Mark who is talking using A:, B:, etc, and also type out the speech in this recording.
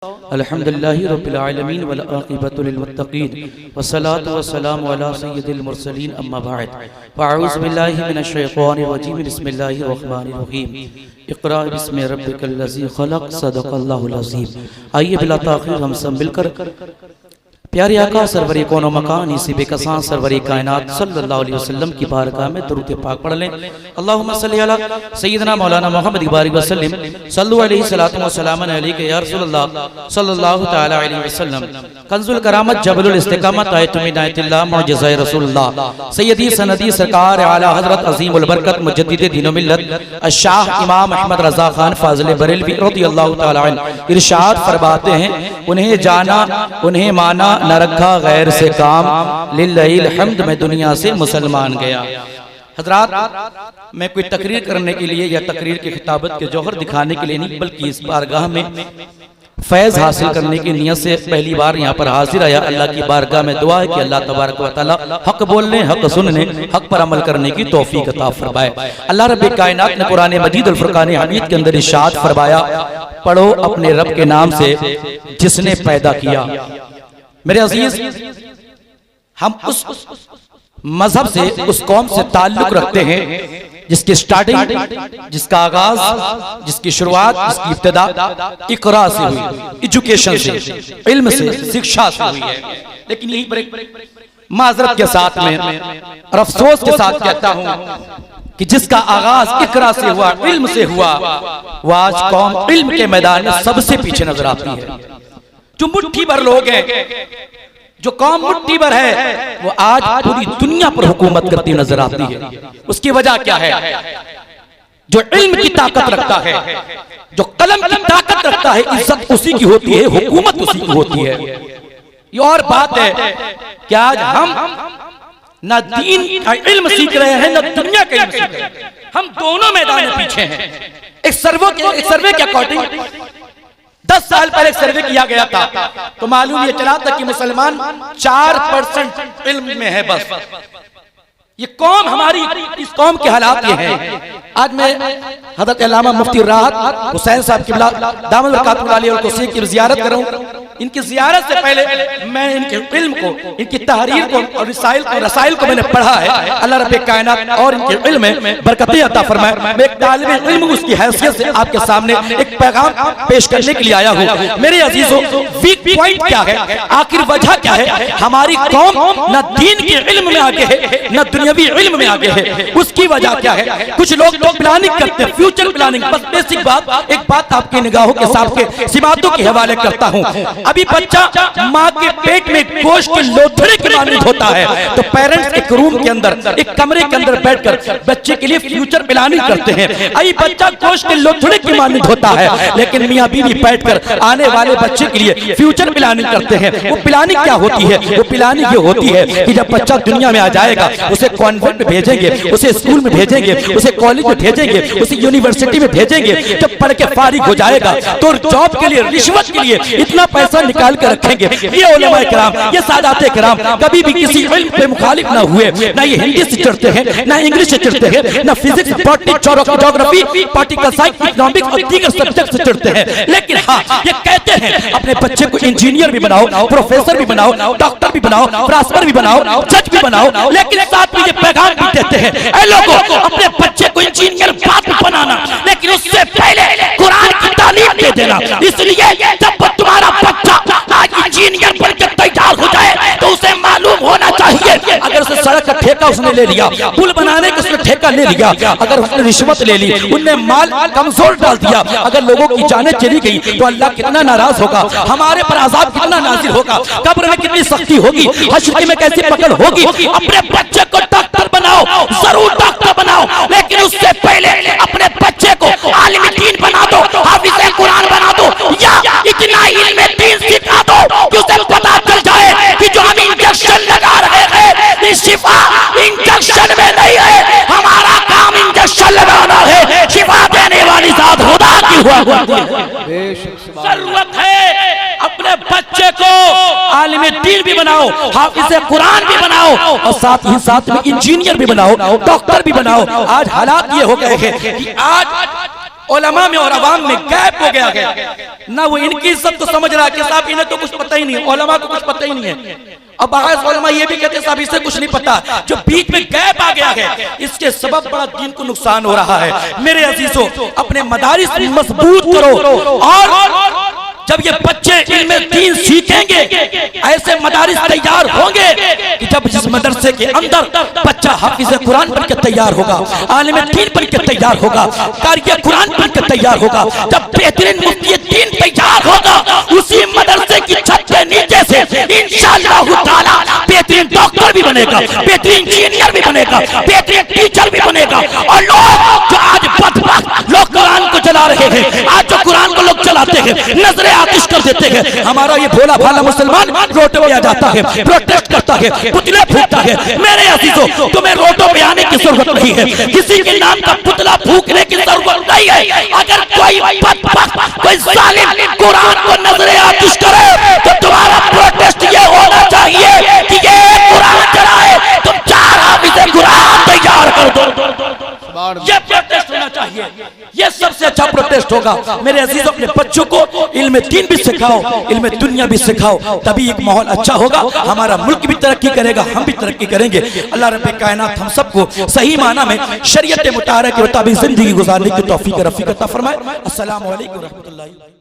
A: अल्हम्दुलिल्लाहि रब्बिल आलमीन वल आक़िबतु लिल मुत्तक़ीन वस्सलातु वस्सलामु अला सय्यिदिल मुरसलीन अम्मा बअद फ़अऊज़ु बिल्लाहि मिनश शैतानिर रजीम बिस्मिल्लाहिर रहमानिर रहीम इक़रा बिस्मि रब्बिकल लज़ी ख़लक़ सदक़ल्लाहुल अज़ीम। आइए बिला ताख़ीर हम सब मिलकर प्यारे आका सरवरी कोनो मकान इसी बेकसां सरवरी कायनात सल्लल्लाहु अलैहि वसल्लम की बारगाह में दरूद पाक पढ़ लें। अल्लाहुम्मा सल्ली अला सय्यिदना मौलाना मुहम्मद बारिक वसल्लम सल्लु अलैहि सलातु व सलामन अलैका या रसूलल्लाह सल्लल्लाहु तआला अलैहि वसल्लम। कंजुल करामत जबलुल इस्तिकामत आयतुम इनायतिल्लाह मुअज्जिज़ाए रसूलुल्लाह सय्यदी सनदी सरकार आला हज़रत अज़ीमुल बरकत मुजद्दिद दीन व मिल्लत अश-शाह इमाम अहमद रज़ा खान फाज़िल बरेलवी रज़ियल्लाहु तआला अन्हु इरशाद फरमाते हैं, उन्हें जाना उन्हें माना न रखा गैर से काम, लिल्लाहिल हम्द में दुनिया से मुसलमान गया। हजरात, मैं कोई तकरीर करने के लिए या तकरीर की खिताबत के जौहर दिखाने के लिए नहीं, बल्कि इस बारगाह में फैज़ हासिल करने की नियत से पहली बार यहाँ पर हाजिर आया। अल्लाह की बारगाह में दुआ है कि अल्लाह तबारक व तआला हक बोलने, हक सुनने, हक पर अमल करने की तौफीक अता फरमाए। अल्लाह रब्बे कायनात ने कुरान मजीद अल फुरकान हमीद के अंदर इरशाद फरमाया, पढ़ो अपने रब के नाम से जिसने पैदा किया। मेरे अजीज, हम उस मजहब से, उस कौम से ताल्लुक रखते हैं जिसकी स्टार्टिंग, जिसका आगाज, जिसकी शुरुआत, जिसकी इब्तिदा इक़रा से हुई, एजुकेशन से, इल्म से, शिक्षा से हुई है। लेकिन यही पर माजरत के साथ में और अफसोस के साथ कहता हूं कि जिसका आगाज इक़रा से हुआ, इल्म से हुआ, वह आज कौम इल्म के मैदान में सबसे पीछे नजर आती है। जो मुट्ठी भर लोग हैं, जो कौम मुट्ठी भर है, वो आज पूरी दुनिया पर हुकूमत करती नजर आती है। उसकी वजह क्या है? जो इल्म की ताकत रखता है, जो कलम की ताकत रखता है, इज्जत उसी की होती है, हुकूमत उसी की होती है। ये और बात है कि आज हम न दीन का इल्म सीख रहे हैं, न दुनिया का इल्म सीख रहे हैं। हम दोनों मैदान में पीछे हैं। एक सर्वे के अकॉर्डिंग 10 साल पहले सर्वे किया गया था, तो मालूम ये चला था कि मुसलमान 4% इल्म में है बस। ये कौम हमारी, इस कौम के हालात ये हैं। आज मैं हज़रत अल्लामा मुफ्ती राहत हुसैन साहब की दामन बरकातुहु अलैहि और तौसीक़ की ज़ियारत कर रहा हूं। इनकी ज़ियारत से पहले मैं इनके इल्म को, इनकी तहरीर को और रसाइल को मैंने पढ़ा है। अल्लाह रब्बे कायनात और इनके इल्म में बरकतें अता फरमाए। मैं एक तालिब इल्म उसकी हैसियत से आपके सामने एक पैगाम पेश करने के लिए आया हूँ। मेरे अजीजों, वीक पॉइंट क्या है, आखिर वजह क्या है? हमारी कौम न दीन के इल्म में आगे है, न दुनियावी इल्म में आगे है। उसकी वजह क्या है? कुछ लोग तो प्लानिंग करते हैं, फ्यूचर प्लानिंग। बस बेसिक बात, एक बात आपकी निगाहों के सामने सिमातों के हवाले करता हूँ। अभी बच्चा माँ के पेट में गोश्त के लोथड़े की मानिंद होता है, तो पेरेंट्स एक रूम के अंदर, एक कमरे के अंदर बैठकर बच्चे के लिए फ्यूचर प्लानिंग करते हैं। अभी बच्चा गोश्त के लोथड़े की मानिंद होता है, लेकिन मियाँ बीवी बैठकर आने वाले बच्चे के लिए फ्यूचर प्लानिंग करते हैं। वो प्लानिंग क्या होती है? वो प्लानिंग ये होती है कि जब बच्चा दुनिया में आ जाएगा, उसे कॉन्वेंट में भेजेंगे, उसे स्कूल में भेजेंगे, उसे कॉलेज में भेजेंगे, उसे यूनिवर्सिटी में भेजेंगे। जब पढ़ के फारिग हो जाएगा तो जॉब के लिए, रिश्वत के लिए इतना पैसा निकाल कर रखेंगे। ये उलमाए किराम, ये सादाते किराम कभी भी किसी इल्म पे मुखालिफ ना हुए। ना ये हिंदी से चिढ़ते हैं, ना इंग्लिश से चिढ़ते हैं, ना physics, botany, geography, political science, economics और दीगर सब्जेक्ट से चिढ़ते हैं। लेकिन हाँ, ये कहते हैं अपने बच्चे को इंजीनियर भी बनाओ, प्रोफेसर भी बनाओ, डॉक्टर भी बनाओ, फिलासफर भी बनाओ, जज भी बनाओ। लेकिन साथ में ये पैगाम भी देते हैं, ऐ लोगों, अपने बच्चे को इंजीनियर बाद में बनाना, लेकिन उससे पहले कुरान की तालीम दे देना। इसलिए जब तुम्हारा बच्चा आज इंजीनियर बनकर तैयार हो जाए तो उसे मालूम होना चाहिए, अगर उसे सड़क का ठेका उसने ले लिया, पुल बनाने का उसने ठेका ले लिया, अगर उसने रिश्वत ले ली, उनने माल कमजोर डाल दिया, अगर लोगों की जानें चली गई तो अल्लाह कितना नाराज होगा, हमारे पर अज़ाब कितना नाज़िल होगा, कब्र में कितनी सख्ती होगी, हश्र में कैसी पकड़ होगी। अपने बच्चे को डॉक्टर बनाओ, जरूर डॉक्टर बनाओ, लेकिन उससे पहले अपने बच्चे को आलिम दीन बना दो, हाफिज़ कुरान बना दो, या इतना इल्म दीन सिखा दो कि उसे पता चल जाए कि जो हम इंजेक्शन लगा रहे हैं, ये शिफा इंजेक्शन में नहीं है, हमारा काम इंजेक्शन लगाना है, शिफा देने वाली जात खुदा की हुआ। जरूरत है अपने बच्चे को आलिम दीन भी बनाओ, हाफिज़ कुरान भी बनाओ, और साथ ही साथ में इंजीनियर भी बनाओ, डॉक्टर भी बनाओ। आज हालात ये हो गए हैं कि आज उलमा में और अवाम में गैप हो गया है। ना वो इनकी इज्जत को समझ रहा है कि साहब इन्हें तो कुछ पता ही नहीं है, उलमा को कुछ पता ही नहीं है। अब बाज़ उलमा ये भी कहते हैं साहब इसे कुछ नहीं पता। जो बीच में गैप आ गया है, इसके सबब बड़ा दीन को नुकसान हो रहा है। मेरे अजीजों, अपने मदारिस मजबूत करो, और जब ये बच्चे इनमें दीन सीखेंगे, ऐसे मदारिस तैयार होंगे कि जब जिस मदरसे के अंदर बच्चा हाफिज़ कुरान बन के तैयार होगा, आलिम दीन बन के तैयार होगा, कारी कुरान बन के तैयार होगा, जब बेहतरीन मुफ्ती दीन तैयार होगा, उसी मदरसे की छत के नीचे से इंशाअल्लाह ताला बेहतरीन डॉक्टर भी बनेगा, बेहतरीन इंजीनियर भी बनेगा, बेहतरीन टीचर भी बनेगा। और लोग जो आज बदबख्त लोग कुरान को चला रहे हैं, आज जो कुरान को लोग चलाते हैं, नजरें आतिश कर देते हैं। हमारा ये भोला भाला मुसलमान रोटो पे आ जाता है, प्रोटेस्ट करता है, पुतले फूकता है। मेरे अजीजों, तुम्हें रोटो पे आने की जरूरत नहीं है, किसी के नाम का पुतला फूकने की जरूरत नहीं है। अगर कोई बदबख्त, कोई जालिम कुरान को नजरें आतिश करे तो तुम्हारा प्रोटेस्ट ये होना चाहिए कि ये कुरान चलाए, तुम 4 हाफिज़ कुरान तैयार कर दो। ये प्रोटेस्ट होना चाहिए, ये सबसे अच्छा प्रोटेस्ट होगा। मेरे अजीजों, अपने बच्चों को इल्म दीन भी सिखाओ, इल्म दुनिया भी सिखाओ, तभी एक माहौल अच्छा होगा, हमारा मुल्क भी तरक्की करेगा, हम भी तरक्की करेंगे। अल्लाह रब्बे कायनात हम सबको सही माना में शरीयत मुताहरा के मुताबिक जिंदगी गुजारने की तौफीक रफ़ीक अता फरमाए। अस्सलामु अलैकुम व रहमतुल्लाहि।